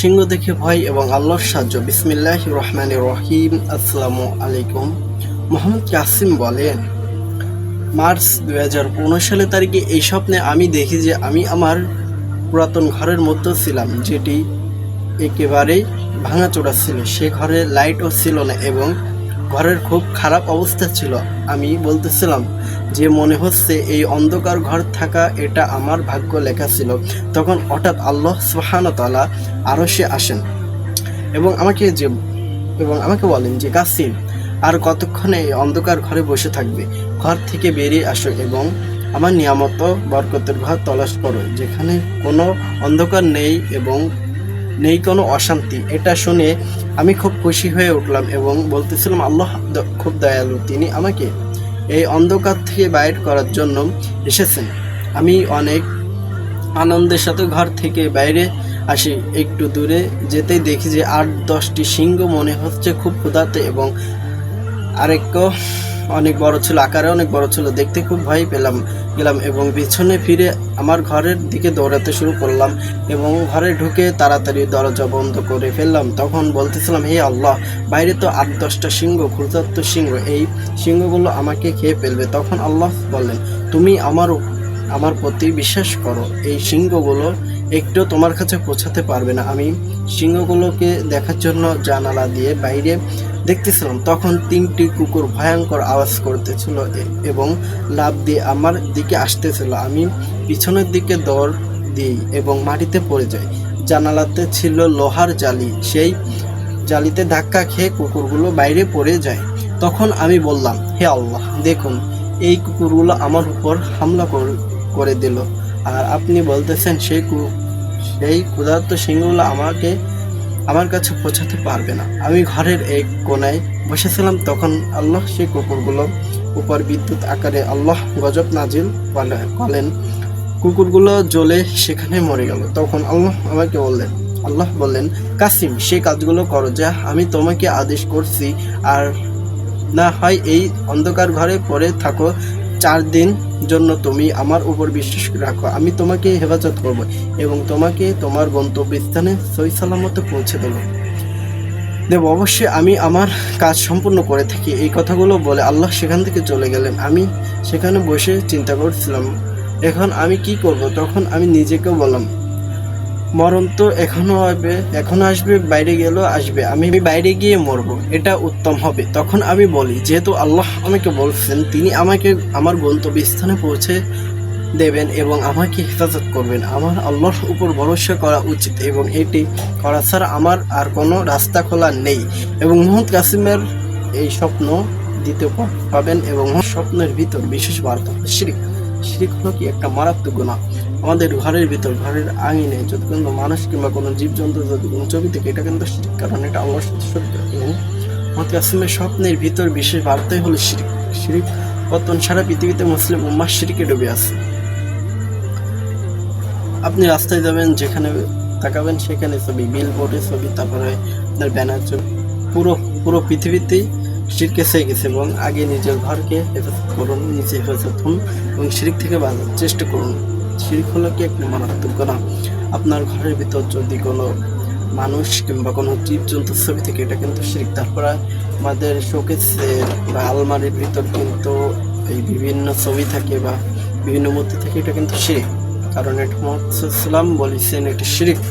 সিংহ দেখে ভয় এবং আল্লাহর সাহায্য। বিসমিল্লাহির রহমানির রহিম। আসসালামু আলাইকুম। মোহাম্মদ কাসিম বলেন, মার্চ 2015 সালে তারিখে এই স্বপ্নে আমি দেখি যে আমি আমার পুরাতন ঘরের মধ্যে ছিলাম, যেটি একেবারেই ভাঙাচোরা ছিল। সে ঘরে লাইটও ছিল না এবং ঘরের খুব খারাপ অবস্থা ছিল। আমি বলতেছিলাম যে মনে হচ্ছে এই অন্ধকার ঘর থাকা এটা আমার ভাগ্য লেখা ছিল। তখন হঠাৎ আল্লাহ সুবহানাহু ওয়া তাআলা আরশে আসেন এবং আমাকে বলেন যে কাসিম, আর কতক্ষণে এই অন্ধকার ঘরে বসে থাকবে? ঘর থেকে বেরিয়ে আসো এবং আমার নিয়ামত বরকতের ঘর তলাশ করো, যেখানে কোনো অন্ধকার নেই এবং নেই কোনো অশান্তি। এটা শুনে আমি খুব খুশি হয়ে উঠলাম এবং বলতেছিলাম, আল্লাহ খুব দয়ালু, তিনি আমাকে এই অন্ধকার থেকে বাইর করার জন্য এসেছেন। আমি অনেক আনন্দের সাথে ঘর থেকে বাইরে আসি। একটু দূরে যেতেই দেখি যে 8-10টি সিংহ, মনে হচ্ছে খুব ক্ষুধার্ত, এবং আরেকও অনেক বড় ছিল, আকারে অনেক বড় ছিল। দেখতে খুব ভয় গেলাম এবং পিছনে ফিরে আমার ঘরের দিকে দৌড়াতে শুরু করলাম এবং ঘরে ঢুকে তাড়াতাড়ি দরজা বন্ধ করে ফেললাম। তখন বলতেছিলাম, হে আল্লাহ, বাইরে তো 8-10টা সিংহ, ক্ষুধার্ত সিংহ, এই সিংহগুলো আমাকে খেয়ে ফেলবে। তখন আল্লাহ বললেন, তুমি আমার প্রতি বিশ্বাস করো, এই সিংহগুলো একটু তোমার কাছে পৌঁছাতে পারবে না। আমি সিংহগুলোকে দেখার জন্য জানালা দিয়ে বাইরে দেখতেছিলাম। তখন 3টি কুকুর ভয়ঙ্কর আওয়াজ করতেছিল এবং লাফ দিয়ে আমার দিকে আসতেছিল। আমি পিছনের দিকে দৌড় দিই এবং মাটিতে পড়ে যাই। জানালাতে ছিল লোহার জালি, সেই জালিতে ধাক্কা খেয়ে কুকুরগুলো বাইরে পড়ে যায়। তখন আমি বললাম, হে আল্লাহ, দেখুন, এই কুকুরগুলো আমার উপর হামলা করে দিল, আর আপনি বলতেছেন সেই ক্ষুধার্ত সিংহগুলো আমার কাছে পৌঁছাতে পারবে না। আমি ঘরের এক কোনায় বসেছিলাম। তখন আল্লাহ সেই কুকুরগুলোর উপর বিদ্যুৎ আকারে আল্লাহ গজব নাজিল করলেন। কুকুরগুলো জ্বলে সেখানে মরে গেল। তখন আল্লাহ বললেন, কাসিম, সেই কাজগুলো করো যা আমি তোমাকে আদেশ করছি, আর না হয় এই অন্ধকার ঘরে পড়ে থাকো। 4 দিন জন্য তুমি আমার উপর বিশ্বাস রাখো, আমি তোমাকে হেফাজত করব এবং তোমাকে তোমার গন্তব্যস্থানে সহি সালামতে পৌঁছে দেব। অবশ্যই আমি আমার কাজ সম্পূর্ণ করে থাকি। এই কথাগুলো বলে আল্লাহ সেখান থেকে চলে গেলেন। আমি সেখানে বসে চিন্তা করছিলাম, এখন আমি কি করব। তখন আমি নিজেকে বললাম, মরণ তো এখনো আসবে, বাইরে গেলেও আসবে, আমি বাইরে গিয়ে মরবো, এটা উত্তম হবে। তখন আমি বলি, যেহেতু আল্লাহ আমাকে বলছেন তিনি আমাকে আমার গন্তব্যস্থানে পৌঁছে দেবেন এবং আমাকে হেফাজত করবেন, আমার আল্লাহর উপর ভরসা করা উচিত এবং এটি করা ছাড়া আমার আর কোনো রাস্তা খোলা নেই। এবং মোহাম্মদ কাসিমের এই স্বপ্ন দ্বিতীয় পাবেন এবং স্বপ্নের ভিতর বিশেষ বার্তা। শিরক হলো কি একটা মারাত্মক গুনাহ। আমাদের ঘরের ভিতর, ঘরের আঙিনে যদি কোনো মানুষ কিংবা কোনো জীবজন্তু যদি কোনো ছবি থেকে, এটা কিন্তু শিরক, কারণ এটা আল্লাহর সাথে শরীক। এবং মোহাম্মদ কাসিমের স্বপ্নের ভিতর বিশেষ বার্তাই হলো শিরক। বর্তমান সারা পৃথিবীতে মুসলিম উম্মাহ শিরকে ডুবে আছে। আপনি রাস্তায় যাবেন, যেখানে তাকাবেন সেখানে ছবি, বিলবোর্ডের ছবি, তারপরে আপনার ব্যানার ছবি, পুরো পৃথিবীতেই শিরক এসে গেছে। এবং আগে নিজের ঘরকে হেফাজত করুন, নিজে হেফাজত হন এবং শিরক থেকে বাঁচার চেষ্টা করুন। শিরক হলো কি একটা মারাত্মক গুনাহ। আপনার ঘরের ভিতর যদি কোনো মানুষ কিংবা কোনো জীবজন্তুর ছবি থেকে, এটা কিন্তু শিরক। তারপরে আমাদের শোকেসের বা আলমারির ভিতর কিন্তু এই বিভিন্ন ছবি থাকে বা বিভিন্ন মূর্তি থাকে, এটা কিন্তু শিরক, কারণ এটা মুহাম্মদ সাল্লাল্লাহু আলাইহি বলেছেন এটা শিরক,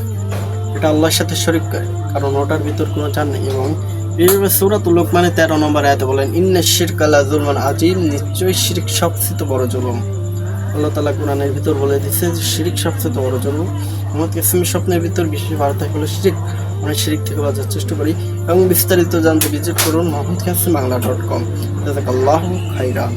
এটা আল্লাহর সাথে শরীক করে, কারণ ওটার ভিতর কোনো জান নেই। এবং সূরাতুল লোকমানের 13 নম্বর আয়াতে বলেন, ইন্নাশ শিরকা লাযুলমুন আযীম, নিশ্চয়ই শিরক সবচেয়ে বড় জুলুম। আল্লাহ তাআলা কোরআনের ভিতর বলে দিয়েছে যে শিরক সবচেয়ে বড় জুলুম। মোহাম্মদ কাসিমের স্বপ্নের ভিতর বিশেষ বার্তা হলো শিরক। আমরা শিরক থেকে বাঁচার চেষ্টা করি এবং বিস্তারিত জানতে ভিজিট করুন mohammedkasim bangla.com। জাযাকাল্লাহু খাইরান।